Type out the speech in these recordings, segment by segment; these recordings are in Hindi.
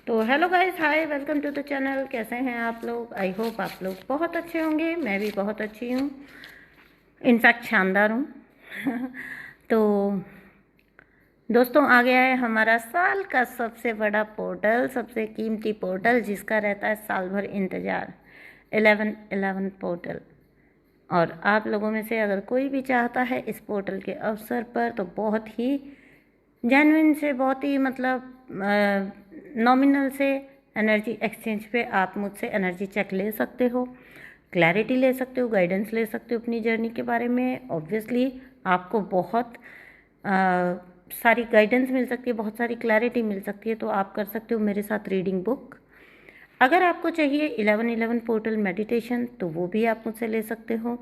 तो hello guys, hi, welcome to the channel. कैसे हैं आप लोग? आई होप आप लोग बहुत अच्छे होंगे। मैं भी बहुत अच्छी हूँ, इनफैक्ट शानदार हूँ। तो दोस्तों, आ गया है हमारा साल का सबसे बड़ा पोर्टल, सबसे कीमती पोर्टल, जिसका रहता है साल भर इंतज़ार, 11/11 पोर्टल। और आप लोगों में से अगर कोई भी चाहता है इस पोर्टल के अवसर पर, तो बहुत ही जेन्युइन से, बहुत ही मतलब नॉमिनल से एनर्जी एक्सचेंज पे आप मुझसे एनर्जी चेक ले सकते हो, क्लैरिटी ले सकते हो, गाइडेंस ले सकते हो अपनी जर्नी के बारे में। ऑब्वियसली आपको बहुत सारी गाइडेंस मिल सकती है, बहुत सारी क्लैरिटी मिल सकती है। तो आप कर सकते हो मेरे साथ रीडिंग बुक। अगर आपको चाहिए 11/11 पोर्टल मेडिटेशन, तो वो भी आप मुझसे ले सकते हो,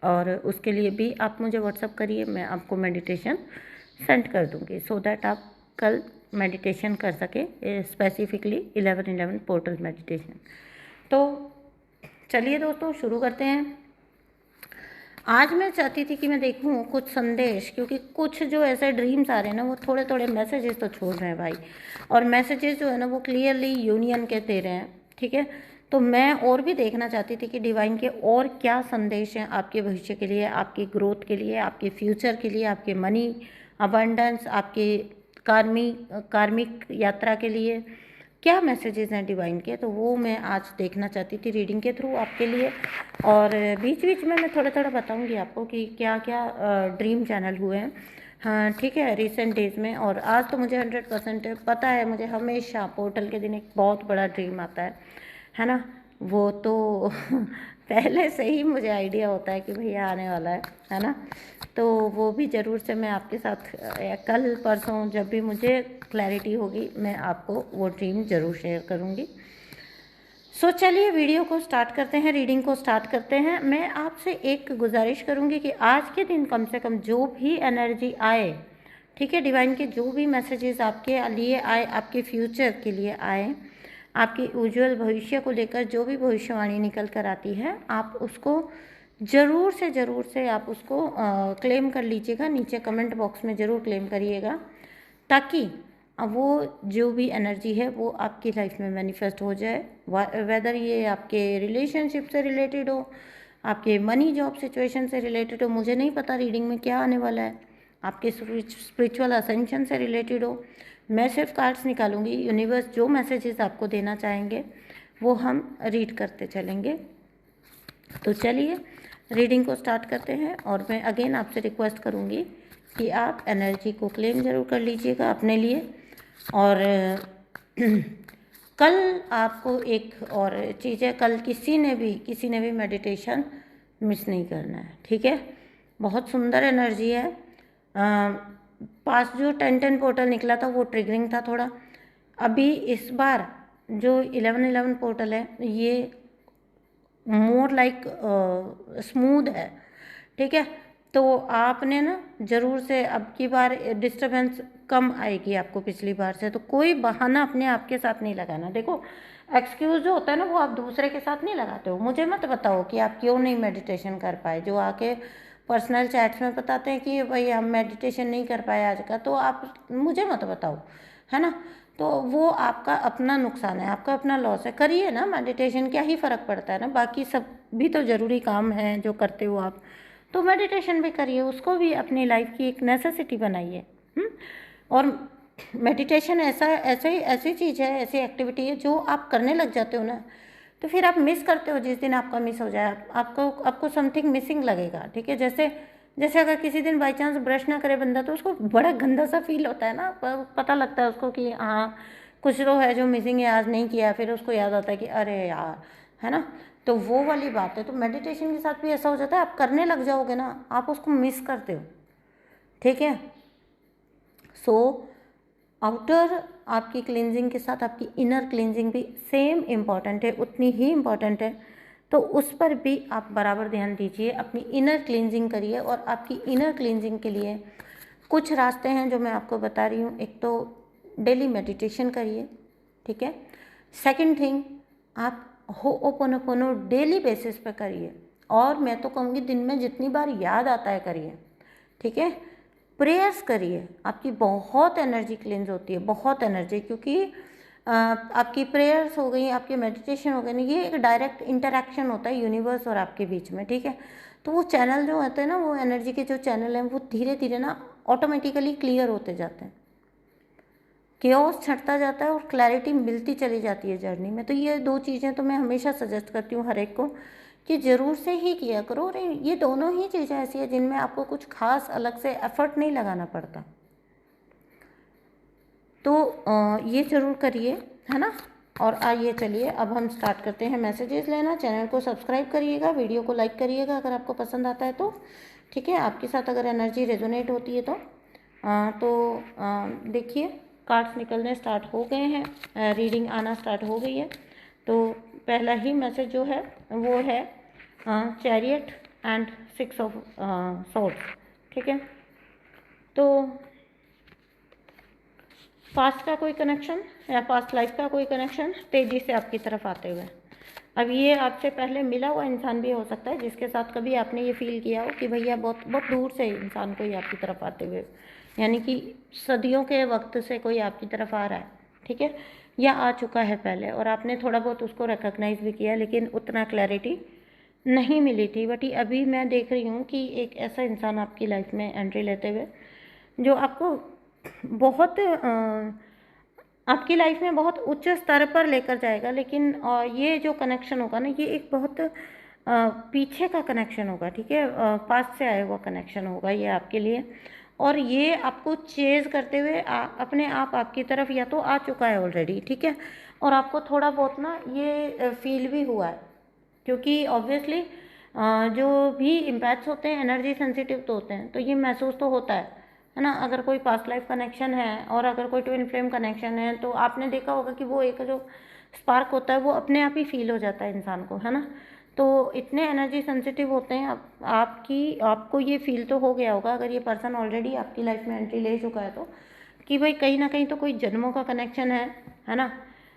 और उसके लिए भी आप मुझे व्हाट्सअप करिए, मैं आपको मेडिटेशन सेंड कर दूँगी, सो दैट आप कल मेडिटेशन कर सके, स्पेसिफिकली 11/11 पोर्टल मेडिटेशन। तो चलिए दोस्तों, शुरू करते हैं। आज मैं चाहती थी कि मैं देखूं कुछ संदेश, क्योंकि कुछ जो ऐसे ड्रीम्स आ रहे हैं ना, वो थोड़े थोड़े मैसेजेस तो छोड़ रहे हैं भाई, और मैसेजेस जो है ना, वो क्लियरली यूनियन के दे रहे हैं। ठीक है, तो मैं और भी देखना चाहती थी कि डिवाइन के और क्या संदेश हैं आपके भविष्य के लिए, आपकी ग्रोथ के लिए, आपके फ्यूचर के लिए, आपके मनी अबंडेंस, आपके कार्मिक यात्रा के लिए क्या मैसेजेस हैं डिवाइन के। तो वो मैं आज देखना चाहती थी रीडिंग के थ्रू आपके लिए। और बीच बीच में मैं थोड़ा थोड़ा बताऊंगी आपको कि क्या क्या ड्रीम चैनल हुए हैं, हाँ ठीक है, रिसेंट डेज में। और आज तो मुझे 100% पता है, मुझे हमेशा पोर्टल के दिन एक बहुत बड़ा ड्रीम आता है ना। वो तो पहले से ही मुझे आइडिया होता है कि भैया आने वाला है ना। तो वो भी ज़रूर से मैं आपके साथ कल परसों जब भी मुझे क्लैरिटी होगी, मैं आपको वो ड्रीम ज़रूर शेयर करूँगी। सो चलिए वीडियो को स्टार्ट करते हैं, रीडिंग को स्टार्ट करते हैं। मैं आपसे एक गुजारिश करूँगी कि आज के दिन कम से कम जो भी एनर्जी आए, ठीक है, डिवाइन के जो भी मैसेजेस आपके लिए आए, आपके फ्यूचर के लिए आए, आपके उज्जवल भविष्य को लेकर जो भी भविष्यवाणी निकल कर आती है, आप उसको ज़रूर से आप उसको क्लेम कर लीजिएगा। नीचे कमेंट बॉक्स में ज़रूर क्लेम करिएगा, ताकि वो जो भी एनर्जी है वो आपकी लाइफ में मैनिफेस्ट हो जाए। वेदर ये आपके रिलेशनशिप से रिलेटेड हो, आपके मनी जॉब सिचुएशन से रिलेटेड हो, मुझे नहीं पता रीडिंग में क्या आने वाला है, आपके स्पिरिचुअल असेंशन से रिलेटेड हो। मैं सिर्फ कार्ड्स निकालूंगी, यूनिवर्स जो मैसेजेस आपको देना चाहेंगे वो हम रीड करते चलेंगे। तो चलिए रीडिंग को स्टार्ट करते हैं। और मैं अगेन आपसे रिक्वेस्ट करूँगी कि आप एनर्जी को क्लेम ज़रूर कर लीजिएगा अपने लिए। और कल आपको एक और चीज़ है, कल किसी ने भी मेडिटेशन मिस नहीं करना है, ठीक है। बहुत सुंदर एनर्जी है। पास जो 10/10 पोर्टल निकला था वो ट्रिगरिंग था थोड़ा। अभी इस बार जो 11/11 पोर्टल है, ये मोर लाइक स्मूथ है, ठीक है। तो आपने ना ज़रूर से अब की बार डिस्टर्बेंस कम आएगी आपको पिछली बार से। तो कोई बहाना अपने आप के साथ नहीं लगाना। देखो, एक्सक्यूज़ जो होता है ना, वो आप दूसरे के साथ नहीं लगाते हो। मुझे मत बताओ कि आप क्यों नहीं मेडिटेशन कर पाए, जो आके पर्सनल चैट्स में बताते हैं कि भाई हम मेडिटेशन नहीं कर पाए आज का, तो आप मुझे मत बताओ, है ना। तो वो आपका अपना नुकसान है, आपका अपना लॉस है। करिए ना मेडिटेशन, क्या ही फ़र्क पड़ता है ना। बाकी सब भी तो ज़रूरी काम है जो करते हो आप, तो मेडिटेशन भी करिए, उसको भी अपनी लाइफ की एक नेसेसिटी बनाइए। और मेडिटेशन ऐसी चीज़ है, ऐसी एक्टिविटी है जो आप करने लग जाते हो ना, तो फिर आप मिस करते हो। जिस दिन आपका मिस हो जाए, आपको समथिंग मिसिंग लगेगा, ठीक है। जैसे अगर किसी दिन बाई चांस ब्रश ना करे बंदा, तो उसको बड़ा गंदा सा फील होता है ना, पता लगता है उसको कि हाँ कुछ तो है जो मिसिंग है, आज नहीं किया, फिर उसको याद आता है कि अरे यार, है ना। तो वो वाली बात है। तो मेडिटेशन के साथ भी ऐसा हो जाता है, आप करने लग जाओगे ना, आप उसको मिस करते हो, ठीक है। सो आउटर आपकी क्लिनजिंग के साथ आपकी इनर क्लिनजिंग भी सेम इम्पॉर्टेंट है, उतनी ही इम्पॉर्टेंट है। तो उस पर भी आप बराबर ध्यान दीजिए, अपनी इनर क्लिनजिंग करिए। और आपकी इनर क्लिनजिंग के लिए कुछ रास्ते हैं जो मैं आपको बता रही हूँ। एक तो डेली मेडिटेशन करिए, ठीक है। सेकंड थिंग, आप होओपोनोपोनो डेली बेसिस पे करिए, और मैं तो कहूँगी दिन में जितनी बार याद आता है करिए, ठीक है। प्रेयर्स करिए, आपकी बहुत एनर्जी क्लेंज होती है, बहुत एनर्जी, क्योंकि आपकी प्रेयर्स हो गई, आपके मेडिटेशन हो गए, ये एक डायरेक्ट इंटरेक्शन होता है यूनिवर्स और आपके बीच में, ठीक है। तो वो चैनल जो होते हैं ना, वो एनर्जी के जो चैनल हैं वो धीरे धीरे ना ऑटोमेटिकली क्लियर होते जाते हैं, केओस छटता जाता है और क्लैरिटी मिलती चली जाती है जर्नी में। तो ये 2 चीज़ें तो मैं हमेशा सजेस्ट करती हूँ हर एक को कि ज़रूर से ही किया करो। और ये दोनों ही चीज़ें ऐसी हैं जिनमें आपको कुछ खास अलग से एफर्ट नहीं लगाना पड़ता, तो ये ज़रूर करिए, है ना। और आइए चलिए अब हम स्टार्ट करते हैं मैसेजेस लेना। चैनल को सब्सक्राइब करिएगा, वीडियो को लाइक करिएगा अगर आपको पसंद आता है तो, ठीक है। आपके साथ अगर एनर्जी रेजोनेट होती है तो देखिए कार्ड्स निकलने स्टार्ट हो गए हैं, रीडिंग आना स्टार्ट हो गई है। तो पहला ही मैसेज जो है वो है चैरियट एंड 6 ऑफ सॉर्ड्स, ठीक है। तो पास्ट का कोई कनेक्शन या पास्ट लाइफ का कोई कनेक्शन तेज़ी से आपकी तरफ आते हुए। अब ये आपसे पहले मिला हुआ इंसान भी हो सकता है जिसके साथ कभी आपने ये फील किया हो कि भैया बहुत बहुत दूर से इंसान कोई आपकी तरफ आते हुए, यानी कि सदियों के वक्त से कोई आपकी तरफ आ रहा है, ठीक है, या आ चुका है पहले और आपने थोड़ा बहुत उसको रिकॉग्नाइज भी किया लेकिन उतना क्लैरिटी नहीं मिली थी। बट अभी मैं देख रही हूँ कि एक ऐसा इंसान आपकी लाइफ में एंट्री लेते हुए जो आपको बहुत आपकी लाइफ में बहुत उच्च स्तर पर लेकर जाएगा। लेकिन ये जो कनेक्शन होगा ना, ये एक बहुत पीछे का कनेक्शन होगा, ठीक है, पास से आया हुआ कनेक्शन होगा ये आपके लिए। और ये आपको चेज़ करते हुए अपने आप आपकी तरफ या तो आ चुका है ऑलरेडी, ठीक है, और आपको थोड़ा बहुत ना ये फील भी हुआ है, क्योंकि ऑब्वियसली जो भी इम्पैक्ट्स होते हैं एनर्जी सेंसिटिव तो होते हैं, तो ये महसूस तो होता है ना। अगर कोई पास्ट लाइफ कनेक्शन है और अगर कोई ट्विन फ्लेम कनेक्शन है तो आपने देखा होगा कि वो एक जो स्पार्क होता है वो अपने आप ही फील हो जाता है इंसान को, है ना। तो इतने एनर्जी सेंसिटिव होते हैं आपको ये फील तो हो गया होगा अगर ये पर्सन ऑलरेडी आपकी लाइफ में एंट्री ले चुका है तो, कि भाई कहीं ना कहीं तो कोई जन्मों का कनेक्शन है ना।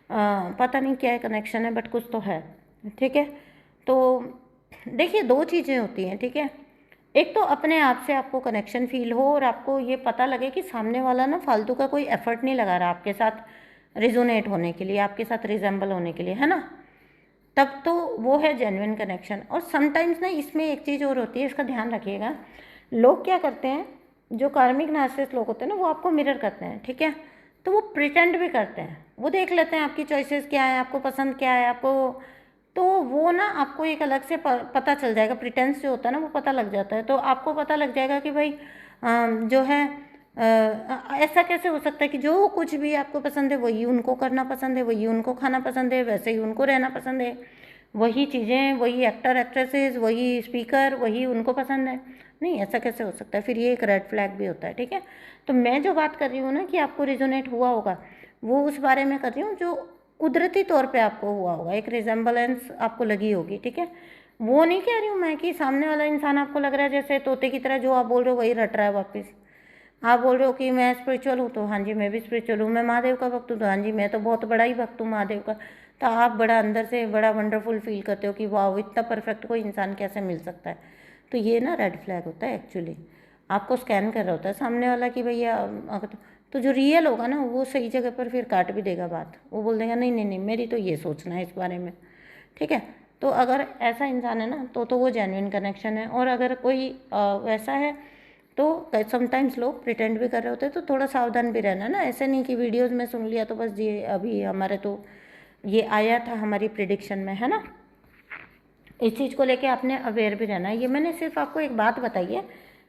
पता नहीं क्या कनेक्शन है बट कुछ तो है, ठीक है। तो देखिए 2 चीज़ें होती हैं, ठीक है। एक तो अपने आप से आपको कनेक्शन फील हो और आपको ये पता लगे कि सामने वाला ना फालतू का कोई एफर्ट नहीं लगा रहा आपके साथ रिजोनेट होने के लिए, आपके साथ रिजेंबल होने के लिए, है ना। तब तो वो है जेन्युइन कनेक्शन। और समटाइम्स ना इसमें एक चीज़ और होती है, इसका ध्यान रखिएगा। लोग क्या करते हैं, जो कार्मिक नार्सिसिस्ट लोग होते हैं ना, वो आपको मिरर करते हैं, ठीक है। तो वो प्रिटेंड भी करते हैं, वो देख लेते हैं आपकी चॉइसेस क्या है, आपको पसंद क्या है, आपको, तो वो ना आपको एक अलग से पता चल जाएगा। प्रिटेंस जो होता है ना वो पता लग जाता है, तो आपको पता लग जाएगा कि भाई जो है ऐसा कैसे हो सकता है कि जो कुछ भी आपको पसंद है वही उनको करना पसंद है, वही उनको खाना पसंद है, वैसे ही उनको रहना पसंद है, वही चीज़ें, वही एक्टर एक्ट्रेसेस, वही स्पीकर, वही उनको पसंद है। नहीं, ऐसा कैसे हो सकता है, फिर ये एक रेड फ्लैग भी होता है, ठीक है। तो मैं जो बात कर रही हूँ ना कि आपको रिजोनेट हुआ होगा, वो उस बारे में कर रही हूँ जो कुदरती तौर पे आपको हुआ होगा, एक रिजेंबलेंस आपको लगी होगी, ठीक है। वो नहीं कह रही हूँ मैं कि सामने वाला इंसान आपको लग रहा है जैसे तोते की तरह, जो आप बोल रहे हो वही रट रहा है वापस। आप बोल रहे हो कि मैं स्पिरिचुअल हूँ तो हाँ जी मैं भी स्पिरिचुअल हूँ, मैं महादेव का भक्त हूँ तो हाँ जी मैं तो बहुत बड़ा ही भक्त हूँ महादेव का। तो आप बड़ा अंदर से बड़ा वंडरफुल फील करते हो कि वाह इतना परफेक्ट कोई इंसान कैसे मिल सकता है। तो ये ना रेड फ्लैग होता है एक्चुअली, आपको स्कैन कर रहा होता है सामने वाला कि भैया तो जो रियल होगा ना वो सही जगह पर फिर काट भी देगा बात, वो बोल देगा नहीं नहीं नहीं मेरी तो ये सोचना है इस बारे में, ठीक है। तो अगर ऐसा इंसान है ना तो वो जेन्युइन कनेक्शन है। और अगर कोई वैसा है तो समटाइम्स लोग प्रिटेंड भी कर रहे होते हैं, तो थोड़ा सावधान भी रहना ना। ऐसे नहीं कि वीडियोस में सुन लिया तो बस ये अभी हमारे तो ये आया था हमारी प्रिडिक्शन में, है ना। इस चीज़ को लेके आपने अवेयर भी रहना है। ये मैंने सिर्फ आपको एक बात बताई है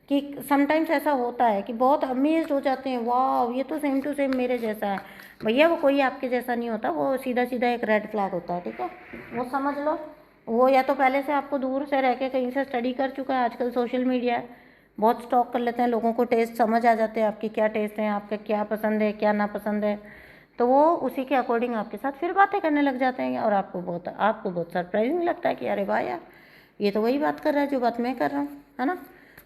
कि समटाइम्स ऐसा होता है कि बहुत अमेज्ड हो जाते हैं, वाह ये तो सेम टू सेम मेरे जैसा है। भैया वो कोई आपके जैसा नहीं होता, वो सीधा सीधा एक रेड फ्लैग होता है, ठीक है, वो समझ लो। वो या तो पहले से आपको दूर से रह के कहीं से स्टडी कर चुका है, आजकल सोशल मीडिया है, बहुत स्टॉक कर लेते हैं लोगों को, टेस्ट समझ आ जाते हैं आपके क्या टेस्ट हैं, आपका क्या पसंद है क्या ना पसंद है, तो वो उसी के अकॉर्डिंग आपके साथ फिर बातें करने लग जाते हैं। और आपको बहुत सरप्राइजिंग लगता है कि अरे वाह यार ये तो वही बात कर रहा है जो बात मैं कर रहा हूँ, है ना,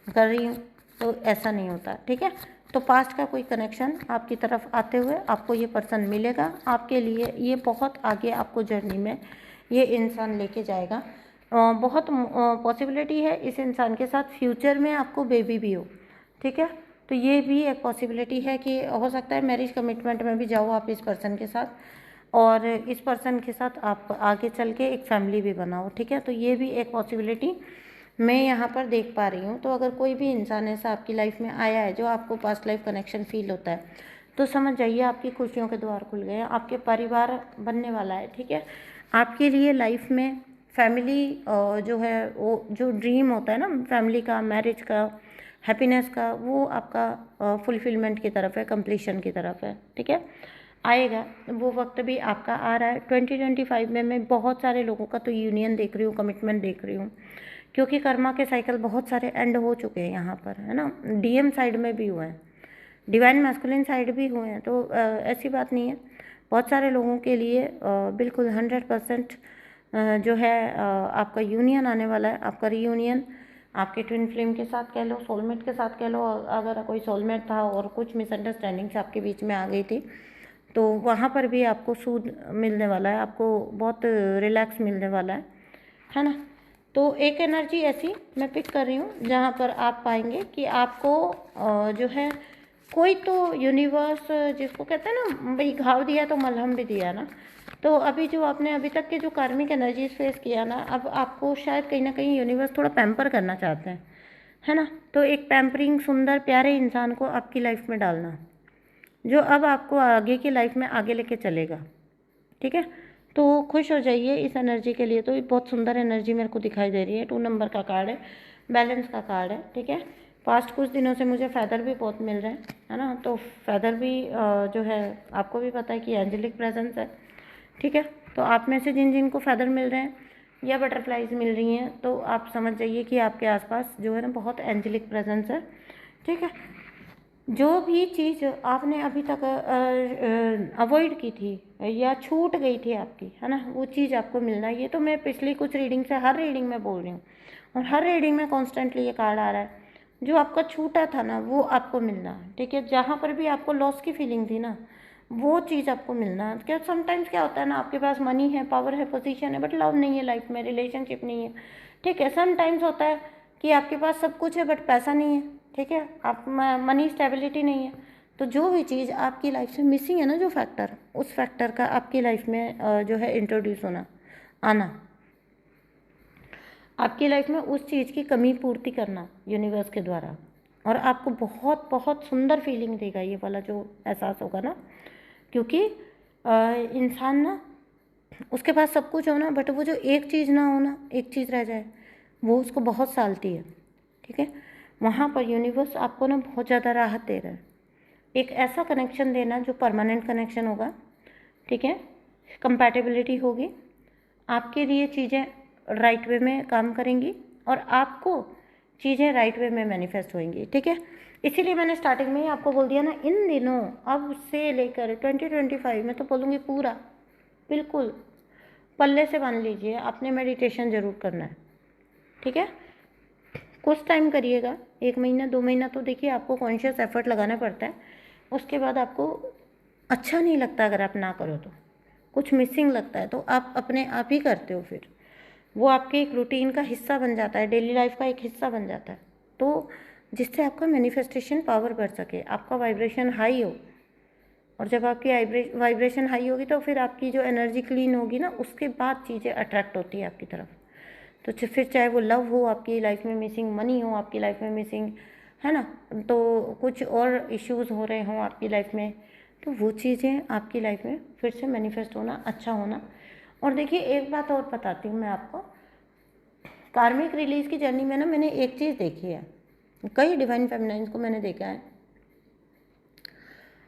कर रही हूँ। तो ऐसा नहीं होता, ठीक है। तो पास्ट का कोई कनेक्शन आपकी तरफ आते हुए आपको ये पर्सन मिलेगा, आपके लिए ये बहुत आगे आपको जर्नी में ये इंसान लेके जाएगा। बहुत पॉसिबिलिटी है इस इंसान के साथ फ्यूचर में आपको बेबी भी हो, ठीक है। तो ये भी एक पॉसिबिलिटी है कि हो सकता है मैरिज कमिटमेंट में भी जाओ आप इस पर्सन के साथ। और इस पर्सन के साथ आप आगे चल के एक फैमिली भी बनाओ, ठीक है। तो ये भी एक पॉसिबिलिटी मैं यहाँ पर देख पा रही हूँ। तो अगर कोई भी इंसान ऐसा आपकी लाइफ में आया है जो आपको पास्ट लाइफ कनेक्शन फील होता है, तो समझ जाइए आपकी खुशियों के द्वार खुल गए हैं, आपके परिवार बनने वाला है, ठीक है। आपके लिए लाइफ में फैमिली जो है वो जो ड्रीम होता है ना फैमिली का, मैरिज का, हैप्पीनेस का, वो आपका फुलफिलमेंट की तरफ है, कंप्लीशन की तरफ है, ठीक है। आएगा वो वक्त भी आपका आ रहा है 2025 में। मैं बहुत सारे लोगों का तो यूनियन देख रही हूँ, कमिटमेंट देख रही हूँ, क्योंकि कर्मा के साइकिल बहुत सारे एंड हो चुके हैं यहाँ पर, है ना। डीएम साइड में भी हुए हैं, डिवाइन मैस्कुलिन साइड भी हुए हैं, तो ऐसी बात नहीं है। बहुत सारे लोगों के लिए बिल्कुल 100% जो है आपका यूनियन आने वाला है, आपका रीयूनियन आपके ट्विन फ्लेम के साथ कह लो, सोलमेट के साथ कह लो। अगर कोई सोलमेट था और कुछ मिसअंडरस्टैंडिंग्स आपके बीच में आ गई थी, तो वहाँ पर भी आपको सूद मिलने वाला है, आपको बहुत रिलैक्स मिलने वाला है ना। तो एक एनर्जी ऐसी मैं पिक कर रही हूँ जहाँ पर आप पाएंगे कि आपको जो है कोई तो यूनिवर्स, जिसको कहते हैं ना भाई घाव दिया तो मलहम भी दिया ना। तो अभी जो आपने अभी तक के जो कार्मिक एनर्जीज फेस किया ना, अब आपको शायद कहीं ना कहीं यूनिवर्स थोड़ा पैम्पर करना चाहते हैं, है ना। तो एक पैम्परिंग सुंदर प्यारे इंसान को आपकी लाइफ में डालना, जो अब आपको आगे की लाइफ में आगे लेके चलेगा, ठीक है। तो खुश हो जाइए इस एनर्जी के लिए। तो ये बहुत सुंदर एनर्जी मेरे को दिखाई दे रही है। 2 नंबर का कार्ड है, बैलेंस का कार्ड है, ठीक है। पास्ट कुछ दिनों से मुझे फ़ेदर भी बहुत मिल रहे हैं, है ना। तो फ़ेदर भी जो है आपको भी पता है कि एंजेलिक प्रेजेंस है, ठीक है। तो आप में से जिन जिन को फ़ेदर मिल रहे हैं या बटरफ्लाइज मिल रही हैं, तो आप समझ जाइए कि आपके आसपास जो है ना बहुत एंजेलिक प्रेजेंस है, ठीक है। जो भी चीज़ आपने अभी तक अवॉइड की थी या छूट गई थी आपकी, है ना, वो चीज़ आपको मिलना है। ये तो मैं पिछली कुछ रीडिंग से हर रीडिंग में बोल रही हूँ, और हर रीडिंग में कॉन्स्टेंटली ये कार्ड आ रहा है। जो आपका छूटा था ना वो आपको मिलना है, ठीक है। जहाँ पर भी आपको लॉस की फीलिंग थी ना, वो चीज़ आपको मिलना है। क्या समटाइम्स क्या होता है ना, आपके पास मनी है, पावर है, पोजीशन है, बट लव नहीं है लाइफ में, रिलेशनशिप नहीं है, ठीक है। समटाइम्स होता है कि आपके पास सब कुछ है बट पैसा नहीं है, ठीक है। आप मनी स्टेबिलिटी नहीं है। तो जो भी चीज़ आपकी लाइफ से मिसिंग है ना, जो फैक्टर, उस फैक्टर का आपकी लाइफ में जो है इंट्रोड्यूस होना, आना, आपकी लाइफ में उस चीज़ की कमी पूर्ति करना यूनिवर्स के द्वारा, और आपको बहुत बहुत सुंदर फीलिंग देगा ये वाला जो एहसास होगा ना। क्योंकि इंसान ना, उसके पास सब कुछ हो ना, बट वो जो एक चीज़ ना हो ना, एक चीज़ रह जाए, वो उसको बहुत सालती है, ठीक है। वहाँ पर यूनिवर्स आपको ना बहुत ज़्यादा राहत दे रहा है। एक ऐसा कनेक्शन देना जो परमानेंट कनेक्शन होगा, ठीक है। कंपैटिबिलिटी होगी, आपके लिए चीज़ें राइट वे में काम करेंगी, और आपको चीज़ें राइट वे में मैनिफेस्ट होंगी, ठीक है। इसीलिए मैंने स्टार्टिंग में ही आपको बोल दिया ना, इन दिनों अब से लेकर 2025 में तो बोलूँगी पूरा बिल्कुल पल्ले से बांध लीजिए, आपने मेडिटेशन ज़रूर करना है, ठीक है। कुछ टाइम करिएगा, 1 महीना 2 महीना तो देखिए आपको कॉन्शियस एफर्ट लगाना पड़ता है। उसके बाद आपको अच्छा नहीं लगता अगर आप ना करो, तो कुछ मिसिंग लगता है, तो आप अपने आप ही करते हो, फिर वो आपके एक रूटीन का हिस्सा बन जाता है, डेली लाइफ का एक हिस्सा बन जाता है। तो जिससे आपका मैनिफेस्टेशन पावर बढ़ सके, आपका वाइब्रेशन हाई हो, और जब आपकी वाइब्रेशन हाई होगी तो फिर आपकी जो एनर्जी क्लीन होगी ना, उसके बाद चीज़ें अट्रैक्ट होती है आपकी तरफ। तो फिर चाहे वो लव हो आपकी लाइफ में मिसिंग, मनी हो आपकी लाइफ में मिसिंग, है ना, तो कुछ और इश्यूज़ हो रहे हों आपकी लाइफ में, तो वो चीज़ें आपकी लाइफ में फिर से मैनिफेस्ट होना, अच्छा होना। और देखिए एक बात और बताती हूँ मैं आपको, कार्मिक रिलीज़ की जर्नी में ना मैंने एक चीज़ देखी है, कई डिवाइन फेमिनाइन्स को मैंने देखा है,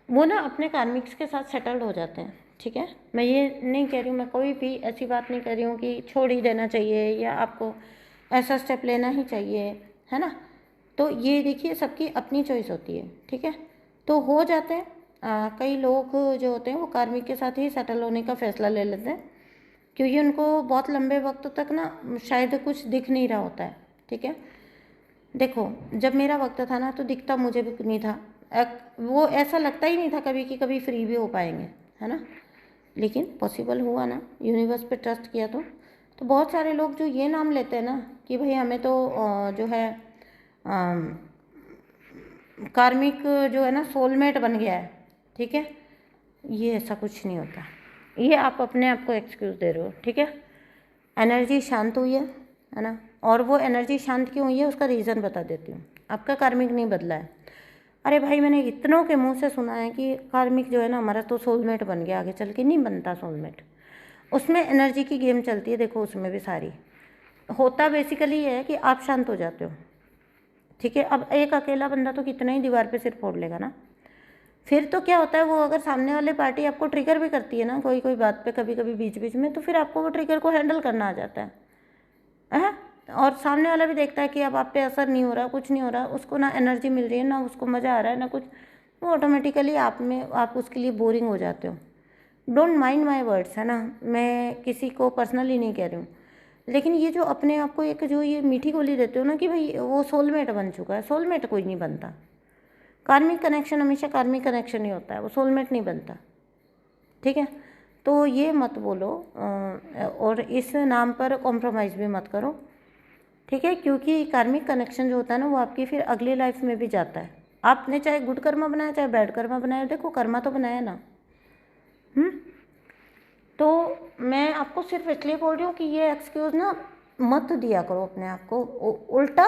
वो ना अपने कार्मिक्स के साथ सेटल्ड हो जाते हैं, ठीक है। मैं ये नहीं कह रही हूँ, मैं कोई भी ऐसी बात नहीं कर रही हूँ कि छोड़ ही देना चाहिए या आपको ऐसा स्टेप लेना ही चाहिए, है ना। तो ये देखिए सबकी अपनी चॉइस होती है, ठीक है। तो हो जाते हैं कई लोग जो होते हैं वो कार्मिक के साथ ही सेटल होने का फैसला ले लेते हैं, क्योंकि उनको बहुत लंबे वक्त तक ना शायद कुछ दिख नहीं रहा होता है, ठीक है। देखो जब मेरा वक्त था ना, तो दिखता मुझे भी नहीं था, वो ऐसा लगता ही नहीं था कभी कि कभी फ्री भी हो पाएंगे, है ना। लेकिन पॉसिबल हुआ ना, यूनिवर्स पे ट्रस्ट किया तो बहुत सारे लोग जो ये नाम लेते हैं ना कि भाई हमें तो जो है कार्मिक जो है ना सोलमेट बन गया है, ठीक है, ये ऐसा कुछ नहीं होता, ये आप अपने आप को एक्सक्यूज़ दे रहे हो, ठीक है। एनर्जी शांत हुई है ना। और वो एनर्जी शांत क्यों हुई है उसका रीज़न बता देती हूँ। आपका कार्मिक नहीं बदला है। अरे भाई, मैंने इतनों के मुंह से सुना है कि कार्मिक जो है ना हमारा तो सोलमेट बन गया, आगे चल के नहीं बनता सोलमेट। उसमें एनर्जी की गेम चलती है, देखो उसमें भी सारी होता बेसिकली ये है कि आप शांत हो जाते हो, ठीक है। अब एक अकेला बंदा तो कितना ही दीवार पे सिर फोड़ लेगा ना। फिर तो क्या होता है, वो अगर सामने वाली पार्टी आपको ट्रिगर भी करती है ना कोई कोई बात पे, कभी कभी बीच बीच में, तो फिर आपको वो ट्रिगर को हैंडल करना आ जाता है। और सामने वाला भी देखता है कि अब आप पे असर नहीं हो रहा, कुछ नहीं हो रहा, उसको ना एनर्जी मिल रही है, ना उसको मज़ा आ रहा है, ना कुछ। वो ऑटोमेटिकली आप उसके लिए बोरिंग हो जाते हो। डोंट माइंड माई वर्ड्स, है ना। मैं किसी को पर्सनली नहीं कह रही हूँ, लेकिन ये जो अपने आप को एक जो ये मीठी गोली देते हो ना कि भाई वो सोलमेट बन चुका है, सोलमेट कोई नहीं बनता। कार्मिक कनेक्शन हमेशा कार्मिक कनेक्शन ही होता है, वो सोलमेट नहीं बनता, ठीक है। तो ये मत बोलो और इस नाम पर कॉम्प्रोमाइज़ भी मत करो, ठीक है। क्योंकि कार्मिक कनेक्शन जो होता है ना वो आपकी फिर अगली लाइफ में भी जाता है। आपने चाहे गुड कर्मा बनाया चाहे बैड कर्मा बनाया, देखो कर्मा तो बनाया ना। तो मैं आपको सिर्फ इसलिए बोल रही हूँ कि ये एक्सक्यूज़ ना मत दिया करो अपने आप को। उल्टा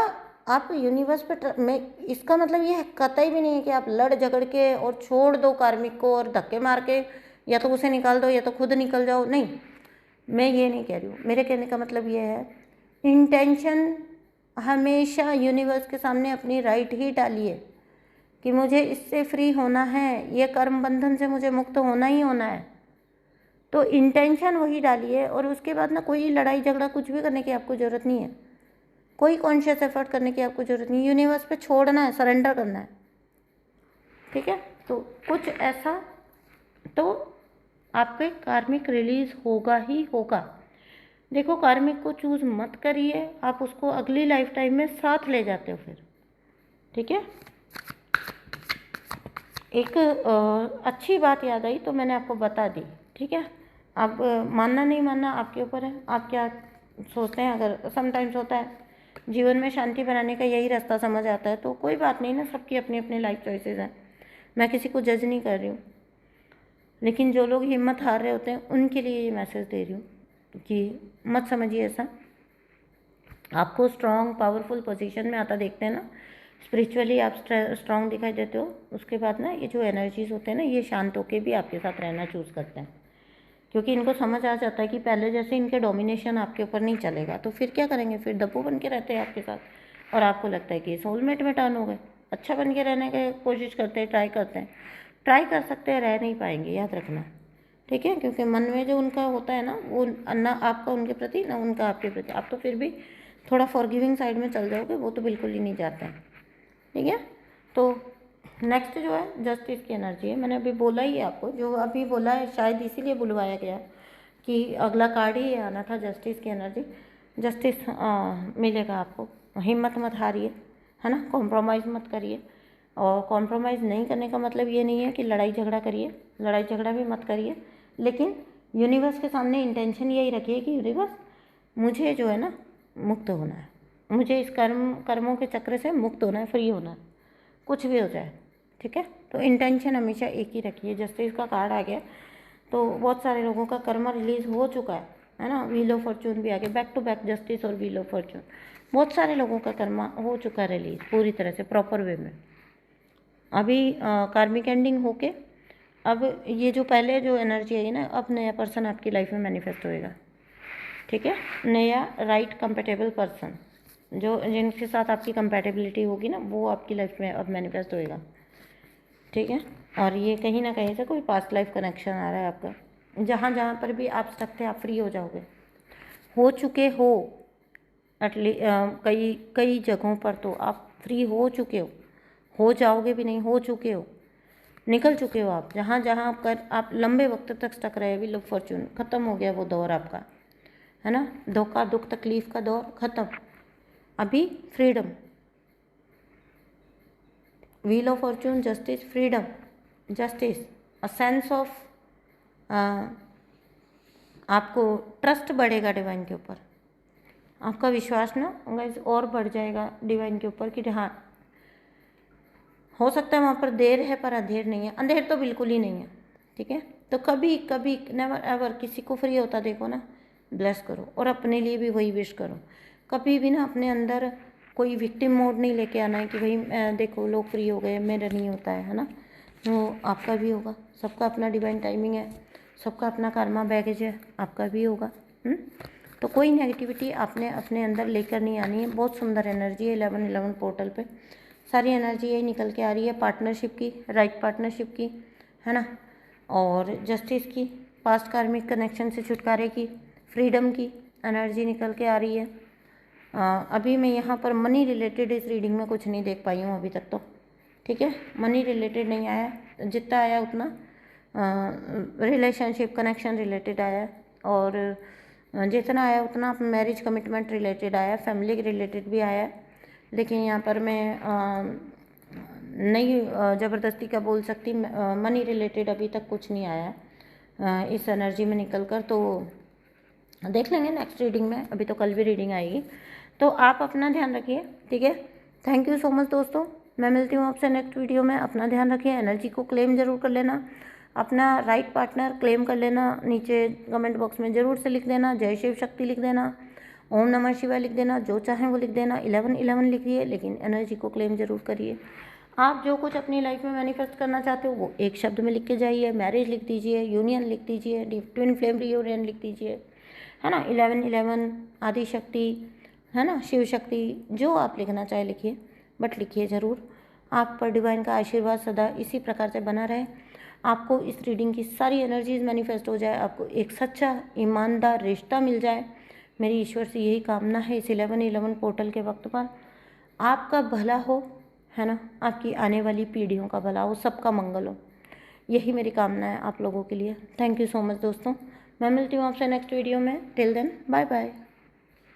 आप यूनिवर्स पे मैं इसका मतलब ये कतई भी नहीं है कि आप लड़ झगड़ के और छोड़ दो कार्मिक को और धक्के मार के या तो उसे निकाल दो या तो खुद निकल जाओ, नहीं। मैं ये नहीं कह रही हूँ। मेरे कहने का मतलब ये है, इंटेंशन हमेशा यूनिवर्स के सामने अपनी राइट ही डालिए कि मुझे इससे फ्री होना है, ये कर्म बंधन से मुझे मुक्त होना ही होना है। तो इंटेंशन वही डालिए और उसके बाद ना कोई लड़ाई झगड़ा कुछ भी करने की आपको ज़रूरत नहीं है, कोई कॉन्शियस एफर्ट करने की आपको ज़रूरत नहीं है। यूनिवर्स पे छोड़ना है, सरेंडर करना है, ठीक है। तो कुछ ऐसा तो आपके कार्मिक रिलीज होगा ही होगा। देखो, कार्मिक को चूज़ मत करिए, आप उसको अगली लाइफ टाइम में साथ ले जाते हो फिर, ठीक है। एक अच्छी बात याद आई तो मैंने आपको बता दी, ठीक है। अब मानना नहीं मानना आपके ऊपर है, आप क्या सोचते हैं। अगर समटाइम्स होता है जीवन में शांति बनाने का यही रास्ता समझ आता है तो कोई बात नहीं ना, सबकी अपनी अपनी लाइफ चॉइसेस हैं। मैं किसी को जज नहीं कर रही हूँ, लेकिन जो लोग हिम्मत हार रहे होते हैं उनके लिए ये मैसेज दे रही हूँ कि मत समझिए ऐसा। आपको स्ट्रॉन्ग पावरफुल पोजीशन में आता देखते हैं ना, स्पिरिचुअली आप स्ट्रॉन्ग दिखाई देते हो, उसके बाद ना ये जो एनर्जीज होते हैं ना ये शांत होके भी आपके साथ रहना चूज़ करते हैं, क्योंकि इनको समझ आ जाता है कि पहले जैसे इनके डोमिनेशन आपके ऊपर नहीं चलेगा। तो फिर क्या करेंगे, फिर दब्बू बन के रहते हैं आपके साथ और आपको लगता है कि सोलमेट में टर्न हो गए, अच्छा बन के रहने की कोशिश करते हैं, ट्राई करते हैं, ट्राई कर सकते हैं, रह नहीं पाएंगे, याद रखना, ठीक है। क्योंकि मन में जो उनका होता है ना वो ना आपका उनके प्रति ना उनका आपके प्रति, आप तो फिर भी थोड़ा फॉरगिविंग साइड में चल जाओगे, वो तो बिल्कुल ही नहीं जाते हैं, ठीक है। तो नेक्स्ट जो है जस्टिस की एनर्जी है। मैंने अभी बोला ही है आपको, जो अभी बोला है शायद इसीलिए बुलवाया गया कि अगला कार्ड ही आना था, जस्टिस की एनर्जी। जस्टिस मिलेगा आपको, हिम्मत मत हारिए, है ना। कॉम्प्रोमाइज़ मत करिए, और कॉम्प्रोमाइज़ नहीं करने का मतलब ये नहीं है कि लड़ाई झगड़ा करिए, लड़ाई झगड़ा भी मत करिए, लेकिन यूनिवर्स के सामने इंटेंशन यही रखिए कि यूनिवर्स मुझे जो है ना मुक्त होना है, मुझे इस कर्मों के चक्र से मुक्त होना है, फ्री होना है, कुछ भी हो जाए, ठीक है। तो इंटेंशन हमेशा एक ही रखिए। जस्टिस का कार्ड आ गया तो बहुत सारे लोगों का कर्मा रिलीज हो चुका है ना। व्हील ऑफ फॉर्चून भी आ गया, बैक टू बैक जस्टिस और व्हील ऑफ फॉर्चून, बहुत सारे लोगों का कर्मा हो चुका रिलीज पूरी तरह से प्रॉपर वे में। अभी कार्मिक एंडिंग होके अब ये जो पहले जो एनर्जी आई ना, अब नया पर्सन आपकी लाइफ में मैनिफेस्ट होएगा, ठीक है। नया राइट कंपेटेबल पर्सन जो जिनके साथ आपकी कंपेटेबिलिटी होगी ना वो आपकी लाइफ में अब मैनिफेस्ट होएगा, ठीक है। और ये कहीं ना कहीं से कोई पास्ट लाइफ कनेक्शन आ रहा है आपका, जहाँ जहाँ पर भी आप स्टक थे आप फ्री हो जाओगे, हो चुके हो एटली कई कई जगहों पर तो आप फ्री हो जाओगे भी नहीं, हो चुके हो, निकल चुके हो आप। जहाँ जहाँ आप लंबे वक्त तक स्टक रहे, व्हील ऑफ फॉर्चून ख़त्म हो गया वो दौर आपका, है ना। धोखा दुख तकलीफ का दौर ख़त्म, अभी freedom, wheel of Fortune, justice, freedom, justice, a sense of आपको ट्रस्ट बढ़ेगा डिवाइन के ऊपर, आपका विश्वास ना गाइस और बढ़ जाएगा डिवाइन के ऊपर कि हाँ हो सकता है वहाँ पर देर है पर अंधेर नहीं है, अंधेर तो बिल्कुल ही नहीं है, ठीक है। तो कभी कभी नेवर एवर किसी को फ्री होता देखो ना, ब्लेस करो, और अपने लिए भी वही विश करो। कभी भी ना अपने अंदर कोई विक्टिम मोड नहीं लेके आना है कि भाई देखो लोग फ्री हो गए, मेरा नहीं होता है ना। वो आपका भी होगा, सबका अपना डिवाइन टाइमिंग है, सबका अपना कर्मा बैगेज है, आपका भी होगा। तो कोई नेगेटिविटी आपने अपने अंदर लेकर नहीं आनी है। बहुत सुंदर एनर्जी है 11-11 पोर्टल पे, सारी एनर्जी यही निकल के आ रही है, पार्टनरशिप की, राइट पार्टनरशिप की, है ना, और जस्टिस की, पास्ट कार्मिक कनेक्शन से छुटकारे की, फ्रीडम की एनर्जी निकल के आ रही है। अभी मैं यहाँ पर मनी रिलेटेड इस रीडिंग में कुछ नहीं देख पाई हूँ अभी तक तो, ठीक है, मनी रिलेटेड नहीं आया, जितना आया उतना रिलेशनशिप कनेक्शन रिलेटेड आया, और जितना आया उतना मैरिज कमिटमेंट रिलेटेड आया, फैमिली रिलेटेड भी आया। लेकिन यहाँ पर मैं नहीं ज़बरदस्ती का बोल सकती, मनी रिलेटेड अभी तक कुछ नहीं आया इस एनर्जी में निकल कर। तो देख लेंगे नेक्स्ट रीडिंग में, अभी तो कल भी रीडिंग आएगी। तो आप अपना ध्यान रखिए, ठीक है। थैंक यू सो मच दोस्तों, मैं मिलती हूँ आपसे नेक्स्ट वीडियो में। अपना ध्यान रखिए, एनर्जी को क्लेम ज़रूर कर लेना, अपना राइट पार्टनर क्लेम कर लेना, नीचे कमेंट बॉक्स में ज़रूर से लिख देना, जय शिव शक्ति लिख देना, ओम नमः शिवाय लिख देना, जो चाहें वो लिख देना, 11-11 लिखिए, लेकिन एनर्जी को क्लेम ज़रूर करिए। आप जो कुछ अपनी लाइफ में मैनिफेस्ट करना चाहते हो वो एक शब्द में लिख के जाइए, मैरिज लिख दीजिए, यूनियन लिख दीजिए, ट्विन फ्लेम रियूनियन लिख दीजिए, है ना, 11-11, आदि शक्ति, है ना, शिव शक्ति, जो आप लिखना चाहे लिखिए, बट लिखिए ज़रूर। आप पर डिवाइन का आशीर्वाद सदा इसी प्रकार से बना रहे, आपको इस रीडिंग की सारी एनर्जीज मैनिफेस्ट हो जाए, आपको एक सच्चा ईमानदार रिश्ता मिल जाए। मेरी ईश्वर से यही कामना है इस 11-11 पोर्टल के वक्त पर। आपका भला हो, है ना, आपकी आने वाली पीढ़ियों का भला हो, सबका मंगल हो, यही मेरी कामना है आप लोगों के लिए। थैंक यू सो मच दोस्तों, मैं मिलती हूँ आपसे नेक्स्ट वीडियो में। Till then bye bye.